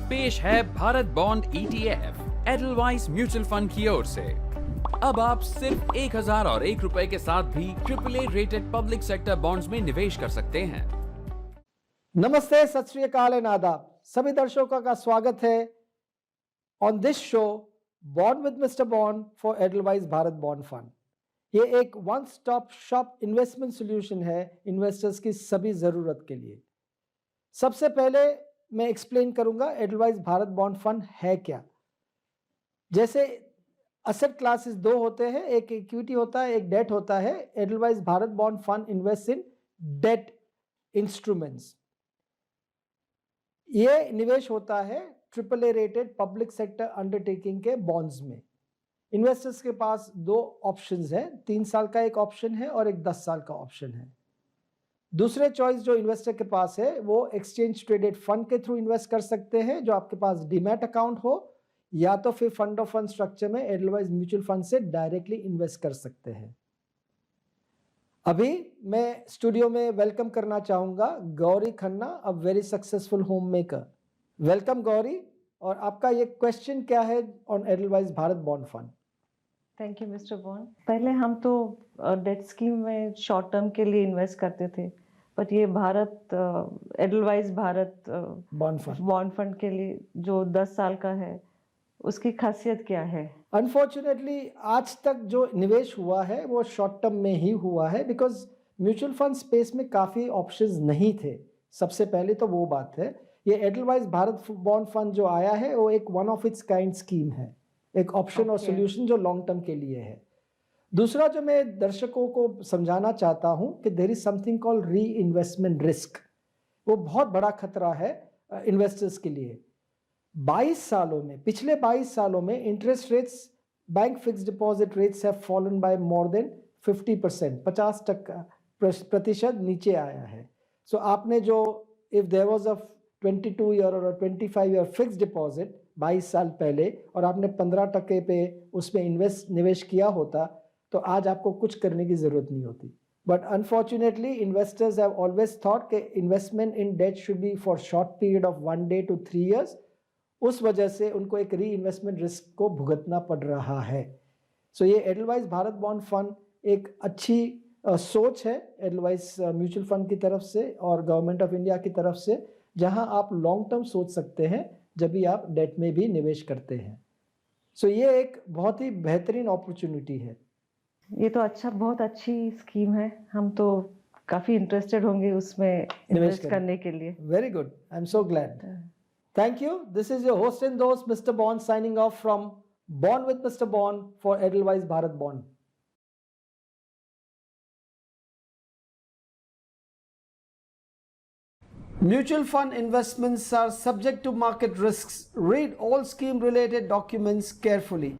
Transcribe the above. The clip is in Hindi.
पेश है Bharat bond ETF Edelweiss mutual fund की ओर से। अब आप सिर्फ 1001 रुपए के साथ भी AAA rated public sector bonds में निवेश कर सकते हैं। नमस्ते, सत श्री अकाल एंड आदाब। सभी दर्शकों का स्वागत है on this show bond with mister Bond for Edelweiss Bharat bond fund. ये एक one stop shop investment solution है इन्वेस्टर्स की सभी जरूरत के लिए। सबसे पहले मैं एक्सप्लेन करूंगा एडलवाइस भारत बॉन्ड फंड है क्या। जैसे असेट क्लासेस दो होते हैं, एक इक्विटी होता है, एक डेट होता है। Edelweiss Bharat bond fund invest in debt instruments. ये निवेश होता है AAA rated public sector undertaking के बॉन्ड्स में। इन्वेस्टर्स के पास दो ऑप्शंस हैं, 3 साल का एक ऑप्शन है और एक 10 साल का ऑप्शन है। दूसरे चॉइस जो इन्वेस्टर के पास है वो एक्सचेंज ट्रेडेड फंड के थ्रू इन्वेस्ट कर सकते हैं, जो आपके पास डीमैट अकाउंट हो, या तो फिर फंड ऑफ फंड स्ट्रक्चर में एडलवाइस म्यूचुअल फंड से डायरेक्टली इन्वेस्ट कर सकते हैं। अभी मैं स्टूडियो में वेलकम करना चाहूंगा Gauri Khanna, a very successful home maker. Welcome Gauri. और आपका ये क्वेश्चन क्या है on Edelweiss Bharat bond fund? Thank you mister bond. पहले हम तो डेट स्कीम में शॉर्ट टर्म के लिए इन्वेस्ट करते थे, बट ये Bharat Edelweiss Bharat bond fund के लिए जो 10 साल का है, उसकी खासियत क्या है? अनफॉर्चुनेटली आज तक जो निवेश हुआ है वो शॉर्ट टर्म में ही हुआ है, बिकॉज म्यूचुअल फंड स्पेस में काफ़ी ऑप्शंस नहीं थे। सबसे पहले तो वो बात है। ये एडलवाइस भारत बॉन्ड फंड जो आया है वो एक one of its kind scheme है, एक ऑप्शन और सोल्यूशन जो लॉन्ग टर्म के लिए है। दूसरा जो मैं दर्शकों को समझाना चाहता हूं कि देयर इज समथिंग कॉल्ड री इन्वेस्टमेंट रिस्क। वो बहुत बड़ा खतरा है इन्वेस्टर्स के लिए। 22 सालों में, पिछले 22 सालों में interest rates, bank fixed deposit rates have fallen by more than 50%, 50% नीचे आया है। सो आपने जो if there was a 22 year और 25 ईयर फिक्स्ड डिपॉजिट 22 साल पहले और आपने 15% पे उसमें निवेश किया होता, तो आज आपको कुछ करने की जरूरत नहीं होती। But unfortunately investors have always thought कि investment in debt should be for short period of 1 day to 3 years। उस वजह से उनको एक री इन्वेस्टमेंट रिस्क को भुगतना पड़ रहा है। सो ये एडलवाइस भारत बॉन्ड फंड एक अच्छी सोच है एडलवाइस म्यूचुअल फंड की तरफ से और गवर्नमेंट ऑफ इंडिया की तरफ से, जहां आप लॉन्ग टर्म सोच सकते हैं जब भी आप डेट में भी निवेश करते हैं। सो ये एक बहुत ही बेहतरीन अपॉर्चुनिटी है। ये तो बहुत अच्छी स्कीम है। हम तो काफी इंटरेस्टेड होंगे उसमें इन्वेस्ट करने के लिए। Very good, I am so glad. Thank you. This is your host and दोस्त mister Bond signing off from Bond with mister Bond for Edelweiss Bharat Bond. Mutual fund investments are subject to market risks. Read all scheme related documents carefully.